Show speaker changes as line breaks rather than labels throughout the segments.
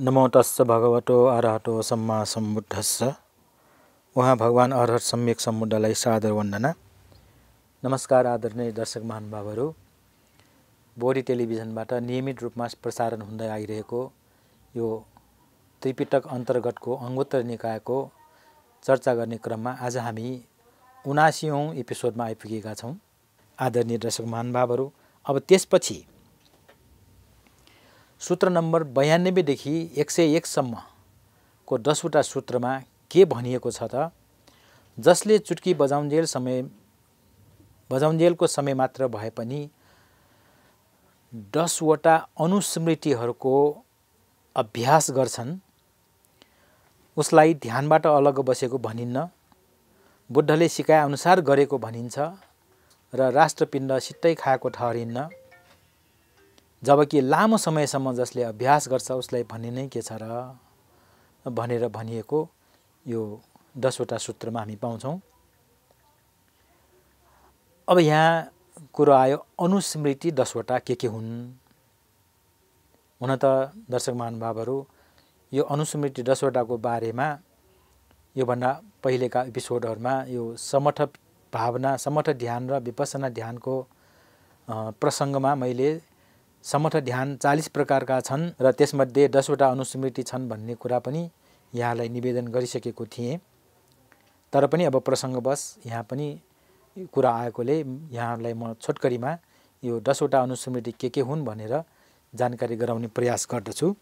नमो तस्स भगवतो अरहतो सम्मा सम्बुद्धस्स। उहाँ भगवान अरहत सम्यक सम्बुद्धलाई सादर वन्दना। नमस्कार आदरणीय दर्शक महानुभावहरू, बोडी टेलिभिजनबाट नियमित रूपमा प्रसारण हुँदै आइरहेको यो त्रिपिटक अन्तर्गतको अङ्गोत्तर निकायको चर्चा गर्ने क्रममा आज हामी 79औं एपिसोडमा आइपुगेका छौँ। आदरणीय दर्शक महानुभावहरू, अब त्यसपछि सूत्र नम्बर 92 देखि 101 सम्मको 10वटा सूत्रमा के भनिएको छ त, जसले चुट्की बजाउन्जेलको समय मात्र भए पनि 10वटा अनुस्मृतिहरूको अभ्यास गर्छन् उसलाई ध्यानबाट अलग बसेको भनिन्न, बुद्धले सिकाए अनुसार गरेको भनिन्छ र राष्ट्रपिण्ड सित्तै खाएको ठहरिन्न। जबकि लामो समयसम्म जसले अभ्यास गर्छ उसलाई भन्ने नै के छ र भनेर भनिएको यो 10वटा सूत्रमा हामी पाउँछौँ। अब यहाँ कुरो आयो अनुस्मृति 10वटा के हुन्। हुन त दर्शक महानुभावहरू, यो अनुस्मृति 10वटाको बारेमा योभन्दा पहिलेका एपिसोडहरूमा यो समठ भावना, समठ ध्यान र विपස්සना ध्यानको प्रसङ्गमा मैले समठ ध्यान 40 प्रकारका छन् र त्यसमध्ये 10वटा अनुस्मृति छन् भन्ने कुरा पनि यहाँलाई निवेदन गरिसकेको थिएँ। तर पनि अब प्रसङ्गवश यहाँ पनि कुरा आएकोले यहाँलाई म छोटकरीमा यो 10वटा अनुस्मृति के हुन् भनेर जानकारी गराउने प्रयास गर्दछु।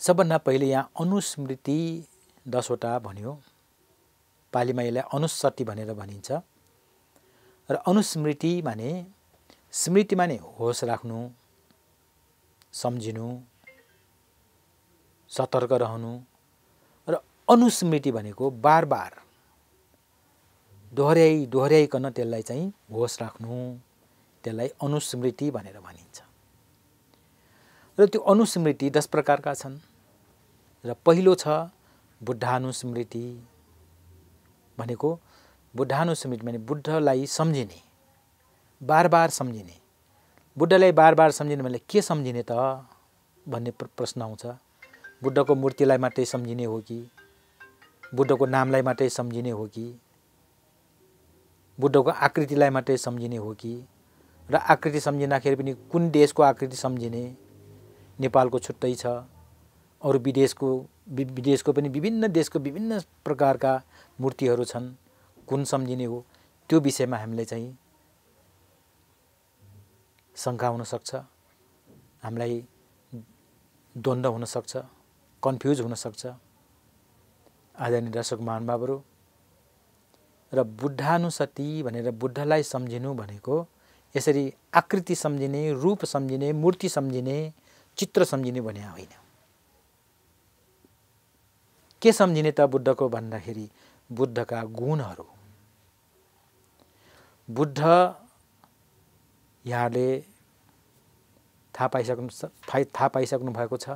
सबभन्दा पहिले यहाँ अनुस्मृति 10वटा भन्यो। पालीमा यसलाई अनुस्सति भनेर भनिन्छ। र अनुस्मृति माने, स्मृति माने होस राख्नु, सम्झिनु, सतर्क रहनु, र अनुस्मृति भनेको बार बार दोहोर्याइकन त्यसलाई चाहिँ होस राख्नु, त्यसलाई अनुस्मृति भनेर भनिन्छ। र त्यो अनुस्मृति 10 प्रकारका छन्। र पहिलो छ बुद्धानुस्मृति भनेको, बुद्धानुस्मृति भने बुद्धलाई सम्झिने, बार बार सम्झिने। बुद्धलाई बार बार सम्झिने भने के सम्झिने त भन्ने प्रश्न आउँछ। बुद्धको मूर्तिलाई मात्रै सम्झिने हो कि, बुद्धको नामलाई मात्रै सम्झिने हो कि, बुद्धको आकृतिलाई मात्रै सम्झिने हो कि, र आकृति सम्झिँदाखेरि पनि कुन देशको आकृति सम्झिने? नेपालको छुट्टै छ, अरू विदेशको पनि विभिन्न देशको विभिन्न प्रकारका मूर्तिहरू छन्, कुन सम्झिने हो? त्यो विषयमा हामीले चाहिँ शङ्का हुन सक्छ, हामीलाई द्वन्द्व हुन सक्छ, कन्फ्युज हुन सक्छ। आदरणीय दर्शक महानुभावहरू, र बुद्धानुसति भनेर बुद्धलाई सम्झिनु भनेको यसरी आकृति सम्झिने, रूप सम्झिने, मूर्ति सम्झिने, चित्र सम्झिने भने होइन। के सम्झिने त बुद्धको भन्दाखेरि बुद्धका गुणहरू। बुद्ध यहाँले थाहा पाइसक्नु भएको छ।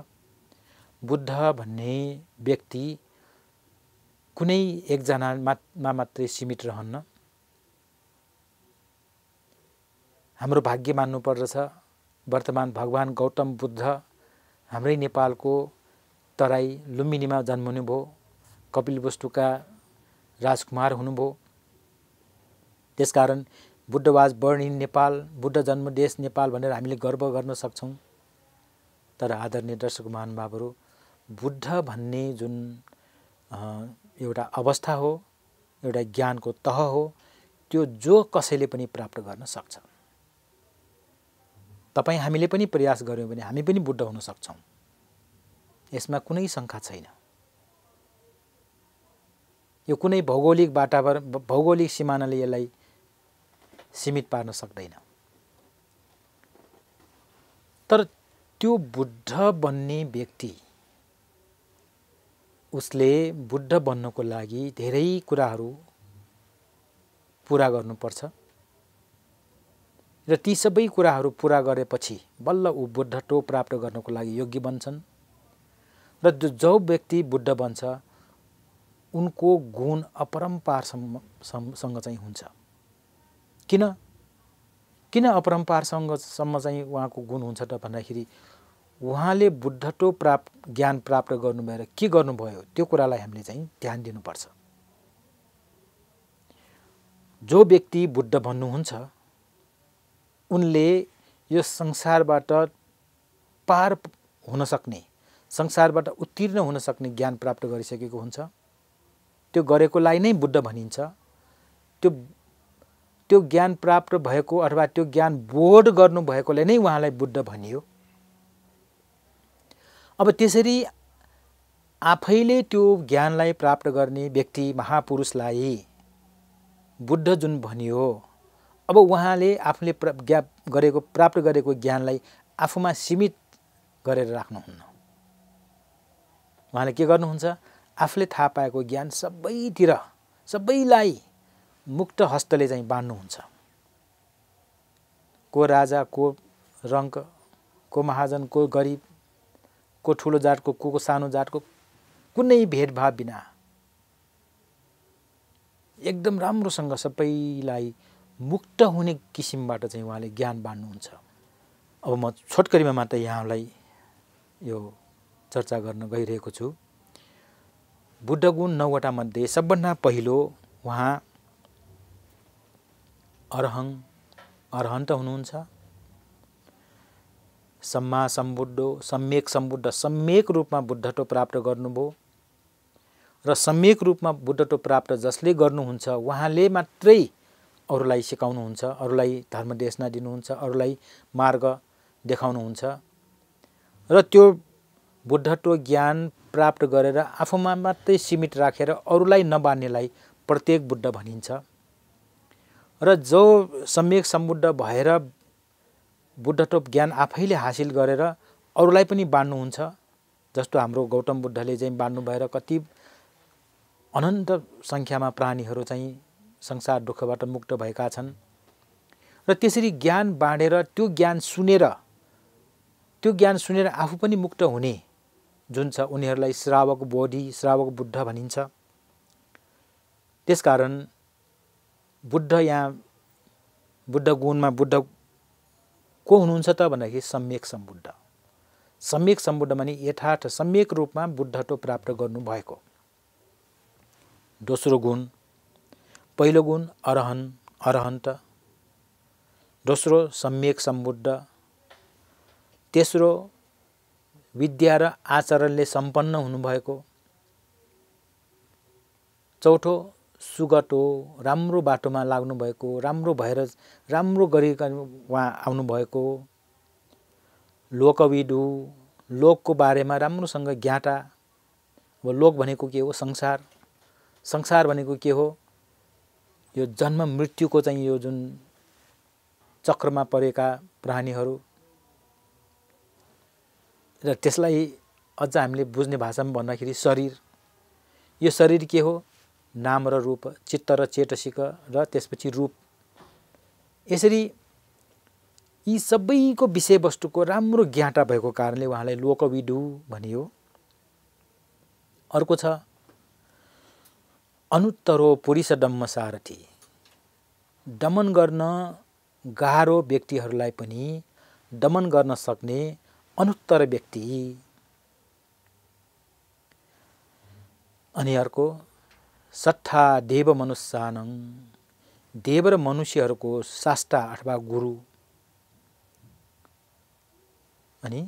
बुद्ध भन्ने व्यक्ति कुनै एकजनामा मात्रै सीमित रहन्न। हाम्रो भाग्य मान्नु पर्दछ, वर्तमान भगवान गौतम बुद्ध हाम्रै नेपालको तराई लुम्बिनीमा जन्मनुभयो, कपिलवस्तुका राजकुमार हुनुभयो। त्यसकारण Buddha was born in Nepal, Buddha जन्म देश नेपाल भनेर हामीले गर्व गर्न सक्छौँ। तर आदरणीय दर्शक महानुभावहरू, बुद्ध भन्ने जुन एउटा अवस्था हो, एउटा ज्ञानको तह हो, त्यो जो कसैले पनि प्राप्त गर्न सक्छ। तपाईँ हामीले पनि प्रयास गर्यौँ भने हामी पनि बुद्ध हुन सक्छौँ, यसमा कुनै शङ्का छैन। यो कुनै भौगोलिक वातावरण, भौगोलिक सिमानाले यसलाई सीमित पार्न सक्दैन। तर त्यो बुद्ध बन्ने व्यक्ति, उसले बुद्ध बन्नको लागि धेरै कुराहरू पुरा गर्नुपर्छ र ती सबै कुराहरू पुरा गरेपछि बल्ल ऊ बुद्धत्व प्राप्त गर्नको लागि योग्य बन्छन्। र जो व्यक्ति बुद्ध बन्छ उनको गुण अपरम्पारसँग चाहिँ हुन्छ। किन अपरम्पारसम्म चाहिँ उहाँको गुण हुन्छ त भन्दाखेरि उहाँले बुद्धत्व ज्ञान प्राप्त गर्नु भएर के गर्नुभयो त्यो कुरालाई हामीले चाहिँ ध्यान दिनुपर्छ। जो व्यक्ति बुद्ध भन्नुहुन्छ उनले यो संसारबाट पार हुन सक्ने, संसारबाट उत्तीर्ण हुन सक्ने ज्ञान प्राप्त गरिसकेको हुन्छ। त्यो गरेकोलाई नै बुद्ध भनिन्छ। त्यो ज्ञान प्राप्त भएको अथवा त्यो ज्ञान बोध गर्नु भएकोले नै उहाँलाई बुद्ध भनियो। अब त्यसरी आफैले त्यो ज्ञानलाई प्राप्त गर्ने व्यक्ति महापुरुषलाई बुद्ध जुन भनियो, अब उहाँले आफूले प्राप्त गरेको ज्ञानलाई आफूमा सीमित गरेर राख्नुहुन्न। उहाँले के गर्नुहुन्छ, आफूले थाहा पाएको ज्ञान सबैतिर सबैलाई मुक्त हस्तले चाहिँ बाँड्नुहुन्छ। को राजा, को रङ्क, को महाजन, को गरिब, को ठुलो जातको, को सानो जातको, कुनै भेदभाव बिना एकदम राम्रोसँग सबैलाई मुक्त हुने किसिमबाट चाहिँ उहाँले ज्ञान बाँड्नुहुन्छ। अब म छोटकरीमा मात्र यहाँलाई यो चर्चा गर्न गइरहेको छु। बुद्ध गुण 9 वटा मध्ये सबभन्दा पहिलो उहाँ अरहन्त हुनुहुन्छ। सम्मा सम्बुद्धो, सम्यक सम्बुद्ध, सम्यक रूपमा बुद्धत्व प्राप्त गर्नुभयो र सम्यक रूपमा बुद्धत्व प्राप्त जसले गर्नुहुन्छ उहाँले मात्रै अरूलाई सिकाउनुहुन्छ, अरूलाई धर्म देशना दिनुहुन्छ, अरूलाई मार्ग देखाउनुहुन्छ र त्यो बुद्धत्व ज्ञान प्राप्त गरेर आफूमा मात्रै सीमित राखेर अरूलाई नबान्नेलाई प्रत्येक बुद्ध भनिन्छ। र जो सम्यक सम्बुद्ध भएर बुद्धत्व ज्ञान आफैले हासिल गरेर अरूलाई पनि बाँड्नुहुन्छ, जस्तो हाम्रो गौतम बुद्धले चाहिँ बाँड्नु भएर कति अनन्त सङ्ख्यामा प्राणीहरू चाहिँ संसार दुःखबाट मुक्त भएका छन्। र त्यसरी ज्ञान बाँडेर त्यो ज्ञान सुनेर आफू पनि मुक्त हुने जुन छ उनीहरूलाई श्रावक बोधि, श्रावक बुद्ध भनिन्छ। त्यसकारण बुद्ध यहाँ बुद्ध गुणमा बुद्ध को हुनुहुन्छ त भन्दाखेरि सम्यक सम्बुद्ध। सम्यक सम्बुद्ध माने यथार्थ सम्यक रूपमा बुद्धत्व प्राप्त गर्नुभएको। दोस्रो गुण, पहिलो गुण अरहन्त, दोस्रो सम्यक सम्बुद्ध, तेस्रो विद्या र आचरणले सम्पन्न हुनुभएको, चौथो सुगतो, राम्रो बाटोमा लाग्नु भएको, राम्रो भएर राम्रो गरिकन उहाँ आउनुभएको, लोकविदु, लोकको बारेमा राम्रोसँग ज्ञाता। अब लोक भनेको के हो, संसार। संसार भनेको के हो, यो जन्म मृत्युको चाहिँ यो जुन चक्रमा परेका प्राणीहरू र त्यसलाई अझ हामीले बुझ्ने भाषामा भन्दाखेरि शरीर। यो शरीर के हो, नाम र रूप, चित्त र चेतसिक र त्यसपछि रूप। यसरी यी सबैको विषयवस्तुको राम्रो ज्ञाता भएको कारणले उहाँलाई लोकविदु भनियो। अर्को छ अनुत्तरो पुरुष दम्म सारथी। दमन गर्न गाह्रो व्यक्तिहरूलाई पनि दमन गर्न सक्ने अनुत्तर व्यक्ति। अनि अर्को सट्ठा देव मनुष्यानङ, देव र मनुष्यहरूको शास्ता अथवा गुरु। अनि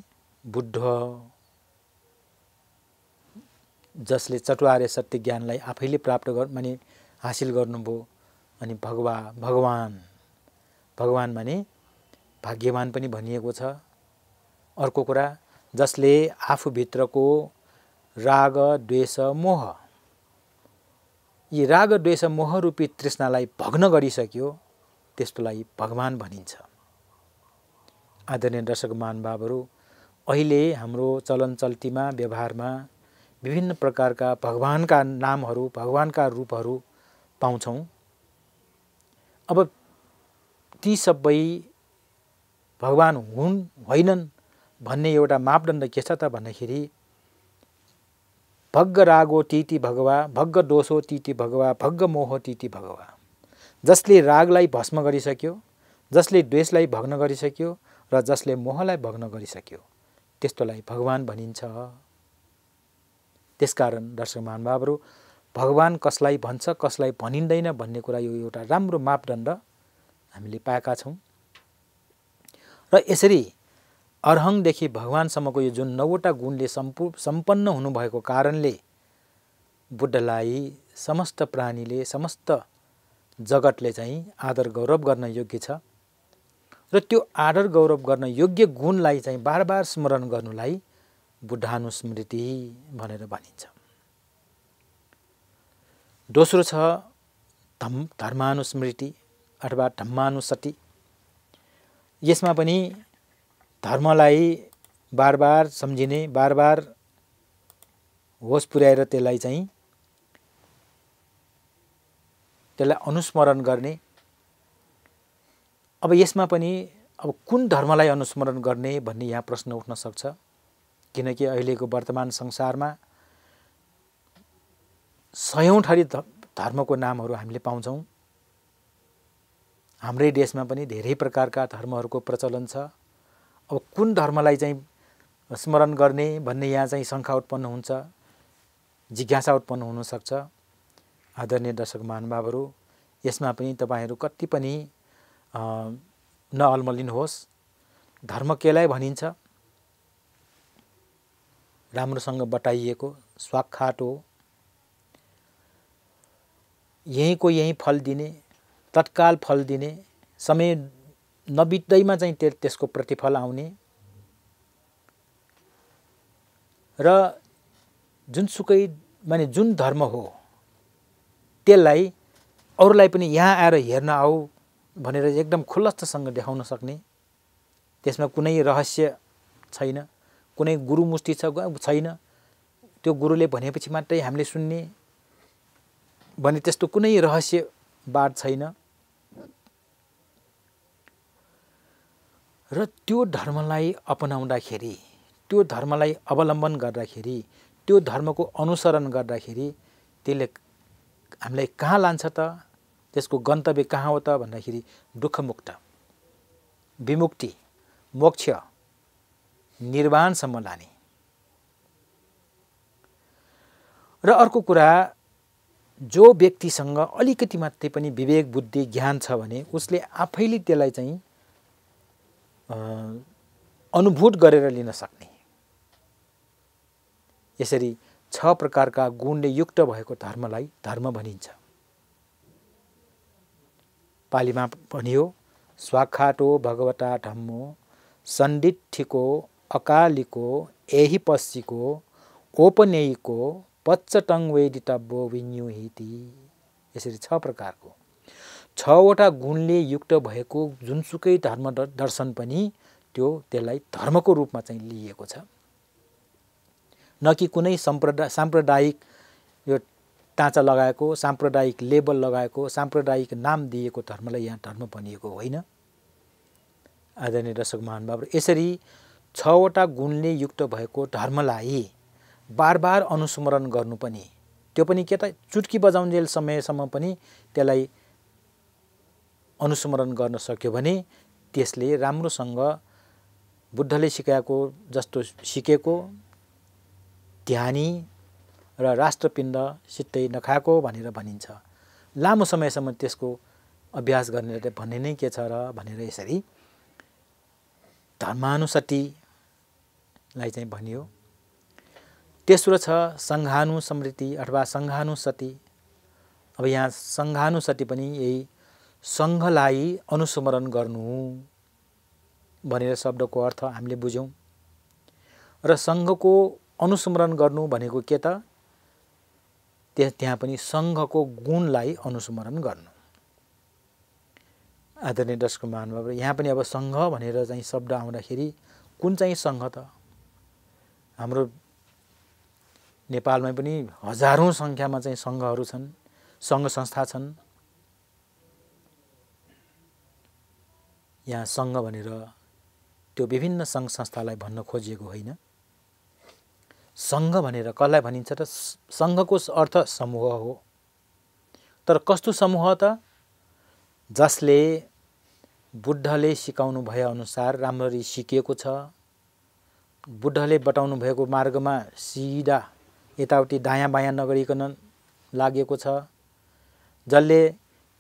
बुद्ध जसले चतुर्य सत्य ज्ञानलाई आफैले प्राप्त माने हासिल गर्नुभयो। अनि भगवान माने भाग्यवान पनि भनिएको छ। अर्को कुरा, जसले आफूभित्रको राग द्वेष मोह, यी राग द्वेष मोह रूपी तृष्णालाई भग्न गरिसक्यो, त्यस्तोलाई भगवान भनिन्छ। आदरणीय दर्शक महानुभावहरू, अहिले हाम्रो चलन चल्तीमा व्यवहारमा विभिन्न प्रकारका भगवानका नामहरू, भगवानका रूपहरू पाउँछौँ। अब ती सबै भगवान हुन् होइनन् भन्ने एउटा मापदण्ड के छ त भन्दाखेरि भग्ग रागो तीति भगवा, भग्ग दोषो तीति भगवा, भग्ग मोह तीति भगवा। जसले रागलाई भस्म गरिसक्यो, जसले द्वेषलाई भग्न गरिसक्यो र जसले मोहलाई भग्न गरिसक्यो, त्यस्तोलाई भगवान भनिन्छ। त्यसकारण दर्शक महानुभावहरू, भगवान कसलाई भन्छ कसलाई भनिँदैन भन्ने कुरा यो एउटा राम्रो मापदण्ड हामीले पाएका छौँ। र यसरी अरहङदेखि भगवानसम्मको यो जुन 9वटा गुणले सम्पन्न हुनुभएको कारणले बुद्धलाई समस्त प्राणीले समस्त जगतले चाहिँ आदर गौरव गर्न योग्य छ। र त्यो आदर गौरव गर्न योग्य गुणलाई चाहिँ बार बार स्मरण गर्नुलाई बुद्धानुस्मृति भनेर भनिन्छ। दोस्रो छ धर्मानुस्मृति अथवा धम्मानुसति। यसमा पनि धर्मलाई बार बार सम्झिने, बार बार होस पुर्याएर त्यसलाई अनुस्मरण गर्ने। अब यसमा पनि अब कुन धर्मलाई अनुस्मरण गर्ने भन्ने यहाँ प्रश्न उठ्न सक्छ, किनकि अहिलेको वर्तमान संसारमा सयौं थरी धर्मको नामहरू हामीले पाउँछौँ। हाम्रै देशमा पनि धेरै प्रकारका धर्महरूको प्रचलन छ। अब कुन धर्मलाई चाहिँ स्मरण गर्ने भन्ने यहाँ चाहिँ शङ्का उत्पन्न हुन्छ, जिज्ञासा उत्पन्न हुन सक्छ। आदरणीय दर्शक महानुभावहरू, यसमा पनि तपाईहरू कति पनि नअल्मलिनुहोस्। धर्म केलाई भनिन्छ राम्रोसँग बताइएको स्वाक्षात हो। यहीँको यहीँ फल दिने, तत्काल फल दिने, समय नबित्दैमा चाहिँ त्यसको प्रतिफल आउने र जुनसुकै माने जुन धर्म हो त्यसलाई अरूलाई पनि यहाँ आएर हेर्न आऊ भनेर एकदम खुलस्तसँग देखाउन सक्ने, त्यसमा कुनै रहस्य छैन, कुनै गुरुमुष्टि छैन, त्यो गुरुले भनेपछि मात्रै हामीले सुन्ने भने त्यस्तो कुनै रहस्यवाद छैन। र त्यो धर्मलाई अपनाउँदाखेरि, त्यो धर्मलाई अवलम्बन गर्दाखेरि, त्यो धर्मको अनुसरण गर्दाखेरि त्यसले हामीलाई कहाँ लान्छ त, त्यसको गन्तव्य कहाँ हो त भन्दाखेरि दुःखमुक्त, विमुक्ति, मोक्ष, निर्वाणसम्म लाने। र अर्को कुरा, जो व्यक्तिसँग अलिकति मात्रै पनि विवेक बुद्धि ज्ञान छ भने उसले आफैले त्यसलाई चाहिँ अनुभूत गरेर लिन सक्ने। यसरी 6 प्रकारका गुणले युक्त भएको धर्मलाई धर्म भनिन्छ। पालीमा भनियो स्वाक्षातो भगवता धम्मो सन्दिठिको अकालिको एहिपस्सिको औपनेयिको पच्चटङ वेदितव्यो विन्युहिति। यसरी 6 प्रकारको 6वटा गुणले युक्त भएको जुनसुकै धर्म दर्शन पनि त्यसलाई धर्मको रूपमा चाहिँ लिएको छ, न कि कुनै सांप्रदायिक यो टाँचा लगाएको, सांप्रदायिक लेबल लगाएको, सांप्रदायिक नाम दिएको धर्मलाई यहाँ धर्म भनिएको होइन। आदरणीय दर्शक महानुभाव, यसरी 6वटा गुणले युक्त भएको धर्मलाई बार बार अनुस्मरण गर्नु पनि, त्यो पनि के त चुटकी बजाउन्जेल समयसम्म पनि त्यसलाई अनुस्मरण गर्न सक्यो भने त्यसले राम्रोसँग बुद्धले सिकाएको जस्तो सिकेको, ध्यानी र राष्ट्रपिण्ड सित्तै नखाएको भनेर भनिन्छ। लामो समयसम्म त्यसको अभ्यास गर्नेले भन्ने नै के छ र भनेर यसरी धर्मानुसतिलाई चाहिँ भनियो। तेस्रो छ सङ्घानुस्मृति अथवा सङ्घानुसति। अब यहाँ सङ्घानुसति पनि यही सङ्घलाई अनुस्मरण गर्नु भनेर शब्दको अर्थ हामीले बुझ्यौँ। र सङ्घको अनुस्मरण गर्नु भनेको के त, त्यहाँ पनि सङ्घको गुणलाई अनुस्मरण गर्नु। आदरणीय दर्शक महानुभाव, यहाँ पनि अब सङ्घ भनेर चाहिँ शब्द आउँदाखेरि कुन चाहिँ सङ्घ त? हाम्रो नेपालमा पनि हजारौं सङ्ख्यामा चाहिँ सङ्घहरू छन्, सङ्घ संस्था छन्। यहाँ सङ्घ भनेर त्यो विभिन्न सङ्घ संस्थालाई भन्न खोजिएको होइन। सङ्घ भनेर कसलाई भनिन्छ त? सङ्घको अर्थ समूह हो। तर कस्तो समूह त? जसले बुद्धले सिकाउनु भए अनुसार राम्ररी सिकेको छ, बुद्धले बताउनु भएको मार्गमा सिधा यताउति दायाँ बायाँ नगरिकन लागेको छ, जसले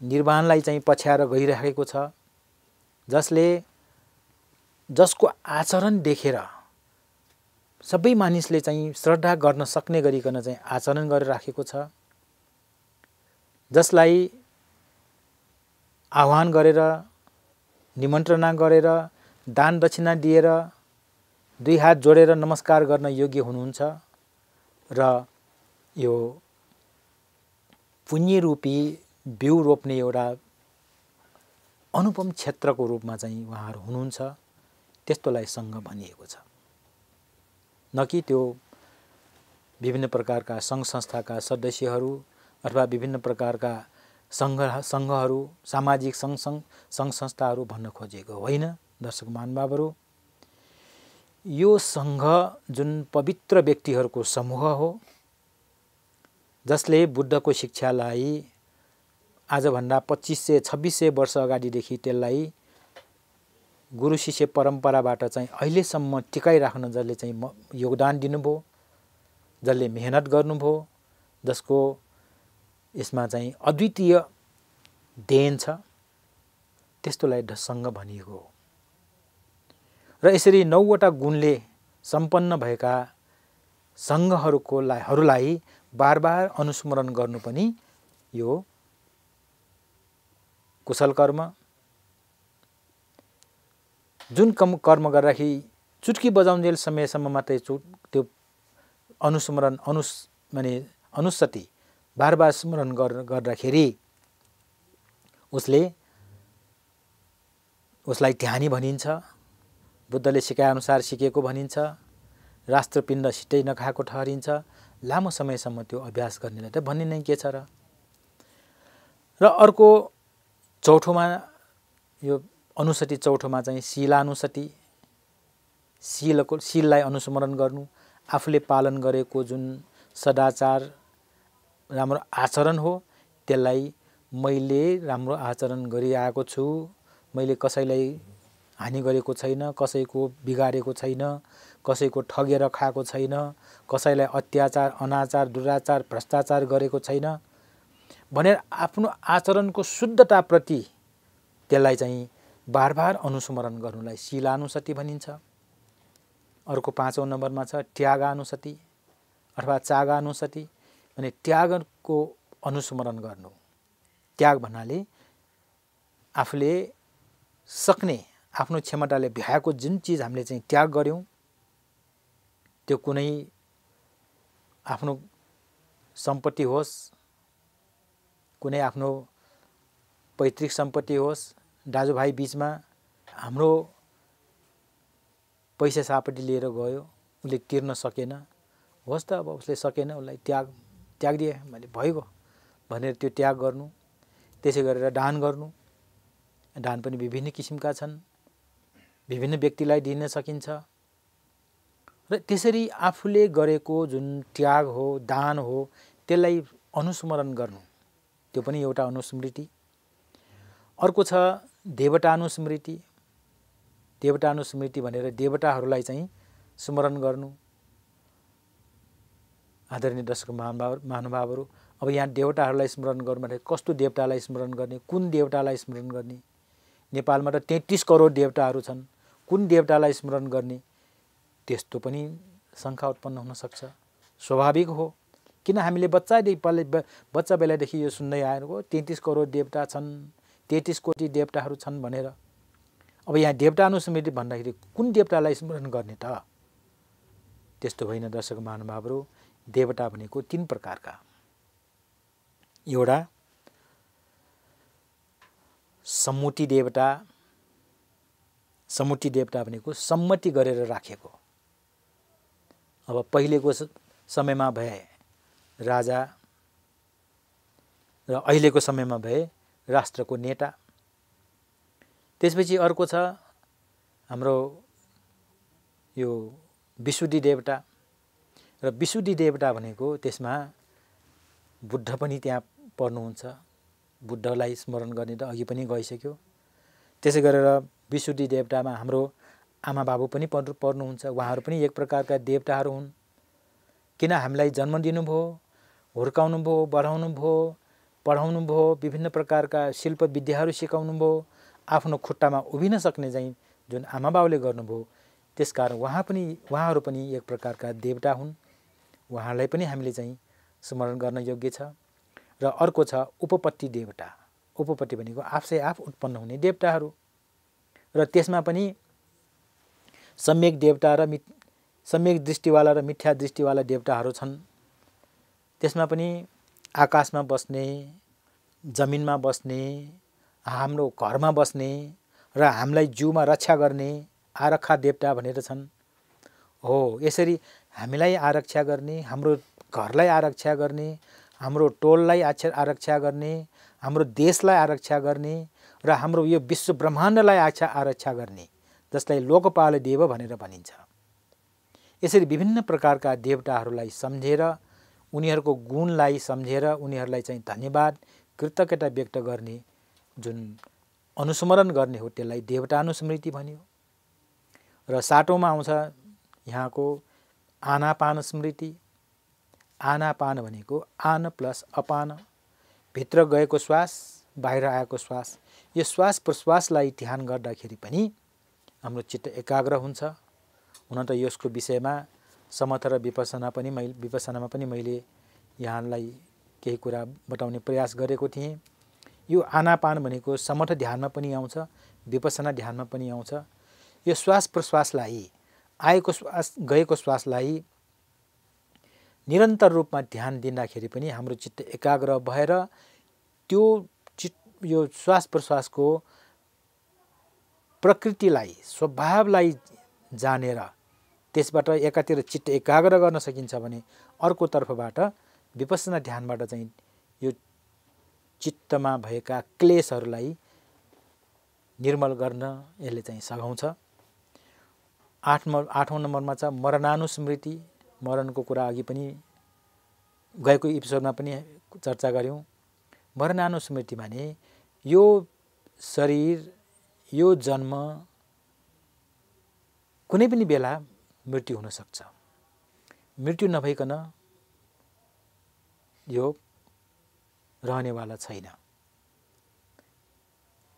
निर्वाणलाई चाहिँ पछ्याएर गइरहेको छ, जसको आचरण देखेर सबै मानिसले चाहिँ श्रद्धा गर्न सक्ने गरिकन चाहिँ आचरण गरेर राखेको छ, जसलाई आह्वान गरेर निमन्त्रणा गरेर दान दक्षिणा दिएर दुई हात जोडेर नमस्कार गर्न योग्य हुनुहुन्छ र यो पुण्य रूपी बिउ रोप्ने एउटा अनुपम क्षेत्रको रूपमा चाहिँ उहाँहरू हुनुहुन्छ। त्यस्तोलाई सङ्घ भनिएको छ, न कि त्यो विभिन्न प्रकारका सङ्घ संस्थाका सदस्यहरू अथवा विभिन्न प्रकारका सङ्घहरू सामाजिक सङ्घ संस्थाहरू भन्न खोजेको होइन। दर्शक महानुभावहरू, यो सङ्घ जुन पवित्र व्यक्तिहरूको समूह हो, जसले बुद्धको शिक्षालाई आजभन्दा 2500-2600 वर्ष अगाडिदेखि त्यसलाई गुरु शिष्य परम्पराबाट चाहिँ अहिलेसम्म टिकाइराख्न जसले चाहिँ योगदान दिनुभयो, जसले मेहनत गर्नुभयो, जसको यसमा चाहिँ अद्वितीय देन छ, त्यस्तोलाई सङ्घ भनिएको हो। र यसरी 9वटा गुणले सम्पन्न भएका सङ्घहरूलाई बार बार अनुस्मरण गर्नु पनि यो कुशल कर्म। जुन कर्म गर्दाखेरि चुटकी बजाउन्जेल समयसम्म मात्रै त्यो अनुस्मरण अनुसति बार बार स्मरण गर्दाखेरि उसलाई ध्यानी भनिन्छ, बुद्धले सिकाएअनुसार सिकेको भनिन्छ, राष्ट्रपिण्ड सिटै नखाएको ठहरिन्छ। लामो समयसम्म त्यो अभ्यास गर्नेलाई त भन्ने नै के छ र। अर्को चौथोमा यो अनुसति चौथोमा चाहिँ शीलानुसति, शीललाई अनुस्मरण गर्नु, आफूले पालन गरेको जुन सदाचार राम्रो आचरण हो त्यसलाई मैले राम्रो आचरण गरिआएको छु, मैले कसैलाई हानि गरेको छैन, कसैको बिगारेको छैन, कसैको ठगेर खाएको छैन, कसैलाई अत्याचार अनाचार दुराचार भ्रष्टाचार गरेको छैन भनेर आफ्नो आचरणको शुद्धताप्रति त्यसलाई चाहिँ बार बार अनुस्मरण गर्नुलाई शीलानुसति भनिन्छ। अर्को 5औं नम्बरमा छ त्यागानुसति अथवा चागानुसति, भने त्यागको अनुस्मरण गर्नु। त्याग भन्नाले आफूले सक्ने आफ्नो क्षमताले भ्याएको जुन चिज हामीले चाहिँ त्याग गर्यौं, त्यो कुनै आफ्नो सम्पत्ति होस्, कुनै आफ्नो पैतृक सम्पत्ति होस्, दाजुभाइ बीचमा हाम्रो पैसा सापट्टि लिएर गयो, उसले तिर्न सकेन, होस् त अब उसले सकेन, उसलाई त्याग दिए मैले भइगयो भनेर त्यो त्याग गर्नु। त्यसै गरेर दान गर्नु, दान पनि विभिन्न किसिमका छन्, विभिन्न व्यक्तिलाई दिन सकिन्छ। र त्यसरी आफूले गरेको जुन त्याग हो, दान हो, त्यसलाई अनुस्मरण गर्नु, त्यो पनि एउटा अनुस्मृति। अर्को छ देवतानुस्मृति। देवतानुस्मृति भनेर देवताहरूलाई चाहिँ स्मरण गर्नु। आदरणीय दर्शक महानुभावहरू, अब यहाँ देवताहरूलाई स्मरण गर्नु भने कस्तो देवतालाई स्मरण गर्ने, कुन देवतालाई स्मरण गर्ने? नेपालमा त 33 करोड देवताहरू छन्, कुन देवतालाई स्मरण गर्ने? त्यस्तो पनि शङ्का उत्पन्न हुन सक्छ। स्वाभाविक हो, किन हामीले बच्चा बेलादेखि यो सुन्दै आएको 33 करोड देवता छन्, 33 कोटी देवताहरू छन् भनेर। अब यहाँ देवतानुस्मृति भन्दाखेरि कुन देवतालाई स्मरण गर्ने त? त्यस्तो होइन दर्शक महानुभावहरू। देवता भनेको 3 प्रकारका। एउटा सम्मुति देवता। सम्मुति देवता भनेको सम्मति गरेर राखेको। अब पहिलेको समयमा भए राजा र अहिलेको समयमा भए राष्ट्रको नेता। त्यसपछि अर्को छ हाम्रो यो विशुद्धि देवता। र विशुद्धि देवता भनेको त्यसमा बुद्ध पनि त्यहाँ पर्नुहुन्छ। बुद्धलाई स्मरण गर्ने त अघि पनि गइसक्यो। त्यसै गरेर विशुद्धि देवतामा हाम्रो आमा बाबु पनि पर्नुहुन्छ, उहाँहरू पनि एक प्रकारका देवताहरू हुन्। किन हामीलाई जन्म दिनुभयो, हुर्काउनु भयो, बढाउनु भयो, पढाउनु भयो, विभिन्न प्रकारका शिल्प विद्याहरू सिकाउनु भयो, आफ्नो खुट्टामा उभिन सक्ने चाहिँ जुन आमा बाउले गर्नुभयो, त्यसकारण उहाँहरू पनि एक प्रकारका देवता हुन्। उहाँलाई पनि हामीले चाहिँ स्मरण गर्न योग्य छ। र अर्को छ उपपत्ति देवता। उपपत्ति भनेको आफै आफ उत्पन्न हुने देवताहरू, र त्यसमा पनि सम्यक देवता र सम्यक दृष्टिवाला र मिथ्या दृष्टिवाला देवताहरू छन्। त्यसमा पनि आकाशमा बस्ने, जमिनमा बस्ने, हाम्रो घरमा बस्ने र हामीलाई जिउमा रक्षा गर्ने आरक्षा देवता भनेर छन्। हो, यसरी हामीलाई आरक्षा गर्ने, हाम्रो घरलाई आरक्षा गर्ने, हाम्रो टोललाई आरक्षा गर्ने, हाम्रो देशलाई आरक्षा गर्ने र हाम्रो यो विश्व ब्रह्माण्डलाई आरक्षा गर्ने, जसलाई लोकपाल देव भनेर भनिन्छ। यसरी विभिन्न प्रकारका देवताहरूलाई सम्झेर, उनीहरूको गुणलाई सम्झेर उनीहरूलाई चाहिँ धन्यवाद कृतज्ञता व्यक्त गर्ने, जुन अनुस्मरण गर्ने हो, त्यसलाई देवतानुस्मृति भन्यो। र साटौँमा आउँछ यहाँको आनापान स्मृति। आनापान भनेको आन प्लस अपान, भित्र गएको श्वास, बाहिर आएको श्वास। यो श्वास प्रश्वासलाई ध्यान गर्दाखेरि पनि हाम्रो चित्त एकाग्र हुन्छ। हुन त यसको विषयमा समथ र विपसनामा पनि मैले यहाँलाई केही कुरा बताउने प्रयास गरेको थिएँ। यो आनापान भनेको समथ ध्यानमा पनि आउँछ, विपसना ध्यानमा पनि आउँछ। यो श्वास प्रश्वासलाई, आएको श्वास गएको श्वासलाई निरन्तर रूपमा ध्यान दिँदाखेरि पनि हाम्रो चित्त एकाग्र भएर त्यो यो श्वास प्रश्वासको प्रकृतिलाई, स्वभावलाई जानेर त्यसबाट एकातिर चित्त एकाग्र गर्न सकिन्छ भने अर्कोतर्फबाट विपसना ध्यानबाट चाहिँ यो चित्तमा भएका क्लेशहरूलाई निर्मल गर्न यसले चाहिँ सघाउँछ। 8औं नम्बरमा छ मरणानुस्मृति। मरणको कुरा अघि पनि गएको एपिसोडमा पनि चर्चा गऱ्यौँ। मरणानुस्मृति भने यो शरीर, यो जन्म कुनै पनि बेला मृत्यु हुन सक्छ। मृत्यु नभइकन यो रहनेवाला छैन।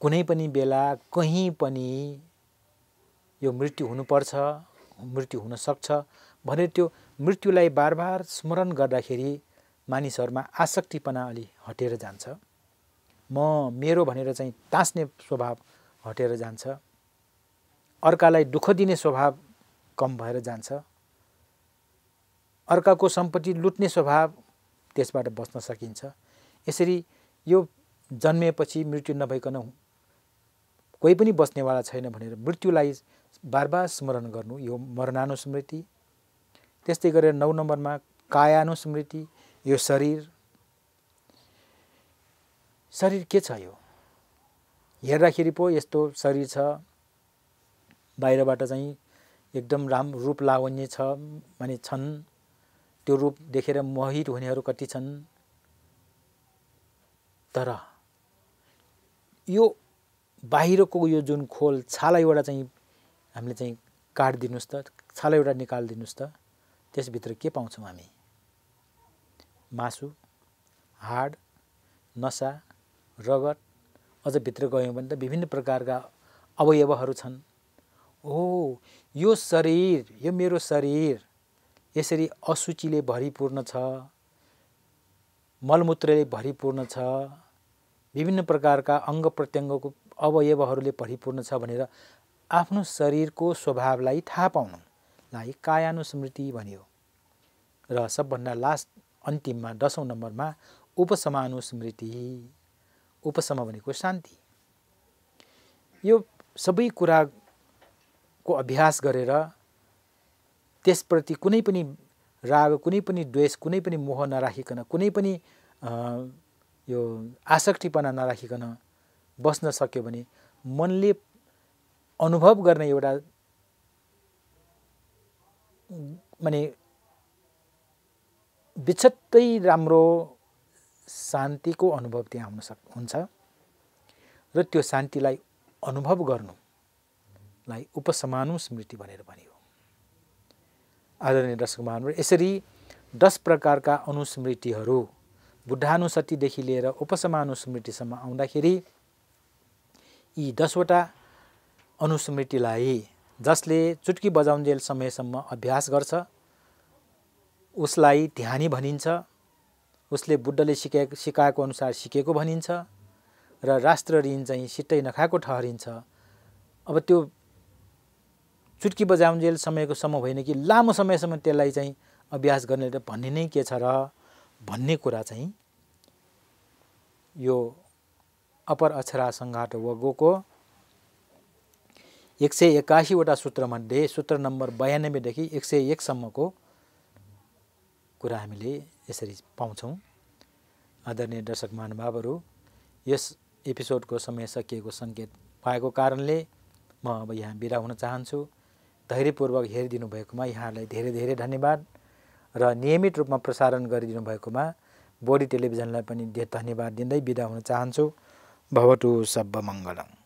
कुनै पनि बेला कहीँ पनि यो मृत्यु हुनुपर्छ, मृत्यु हुन सक्छ भनेर त्यो मृत्युलाई बार बार स्मरण गर्दाखेरि मानिसहरूमा आसक्तिपना अलि हटेर जान्छ। मेरो भनेर चाहिँ तास्ने स्वभाव हटेर जान्छ। अर्कालाई दुःख दिने स्वभाव कम भएर जान्छ। अर्काको सम्पत्ति लुट्ने स्वभाव, त्यसबाट बच्न सकिन्छ। यसरी यो जन्मेपछि मृत्यु नभइकन कोही पनि बस्नेवाला छैन भनेर मृत्युलाई बार बार स्मरण गर्नु, यो मरणानुस्मृति। त्यस्तै गरेर 9 नम्बरमा कायानुस्मृति। यो शरीर के छ? यो हेर्दाखेरि पो यस्तो शरीर छ, बाहिरबाट चाहिँ एकदम रूप लावण्य छ भने छन्। त्यो रूप देखेर मोहित हुनेहरू कति छन्। तर यो बाहिरको यो जुन खोल, छाला एउटा चाहिँ हामीले चाहिँ काटिदिनुस् त, छाला एउटा निकालिदिनुस् त, त्यसभित्र के पाउँछौँ हामी? मासु, हाड, नसा, रगत, अझ भित्र गयौँ भने त विभिन्न प्रकारका अवयवहरू छन्। यो शरीर, यो मेरो शरीर यसरी असुचिले भरिपूर्ण छ, मलमूत्रले भरिपूर्ण छ, विभिन्न प्रकारका अङ्ग प्रत्यङ्गको अवयवहरूले भरिपूर्ण छ भनेर आफ्नो शरीरको स्वभावलाई थाहा पाउनुलाई कायानुस्मृति भनियो। र सबभन्दा लास्ट अन्तिममा 10औं नम्बरमा उपशमानुस्मृति। उपशम भनेको शान्ति। यो सबै कुराको अभ्यास गरेर त्यसप्रति कुनै पनि राग, कुनै पनि द्वेष, कुनै पनि मोह नराखिकन, कुनै पनि यो आसक्तिपना नराखिकन बस्न सक्यो भने मनले अनुभव गर्ने एउटा माने बिछट्टै राम्रो शान्तिको अनुभव त्यहाँ हुन्छ। र त्यो शान्तिलाई अनुभव गर्नु लाई उपसमानुस्मृति भनेर भनियो। आदरणीय दर्शक महानुभाव, यसरी 10 प्रकारका अनुस्मृतिहरू बुद्धानुसतिदेखि लिएर उपसमानुस्मृतिसम्म आउँदाखेरि यी 10 वटा अनुस्मृतिलाई जसले चुट्की बजाउन्जेल समयसम्म अभ्यास गर्छ उसलाई ध्यानी भनिन्छ, उसले बुद्धले सिकाएको अनुसार सिकेको भनिन्छ र राष्ट्र ऋण चाहिँ सिट्टै नखाएको ठहरिन्छ। अब त्यो चुट्की बजाउन्जेल समयको सम्म होइन कि लामो समयसम्म त्यसलाई चाहिँ अभ्यास गर्ने भन्ने नै के छ र भन्ने कुरा चाहिँ यो अपर अक्षरा संघाट वगोको 181 वटा सूत्रमध्ये सूत्र नम्बर 92 देखि 101 सम्मको कुरा हामीले यसरी पाउँछौँ। आदरणीय दर्शक महानुभावहरू, यस एपिसोडको समय सकिएको सङ्केत पाएको कारणले म अब यहाँ बिदा हुन चाहन्छु। धैर्यपूर्वक हेरिदिनु भएकोमा यहाँलाई धेरै धेरै धन्यवाद र नियमित रूपमा प्रसारण गरिदिनु भएकोमा बोडी टेलिभिजनलाई पनि धन्यवाद दिँदै बिदा हुन चाहन्छु। भवतु सर्वमङ्गलम्।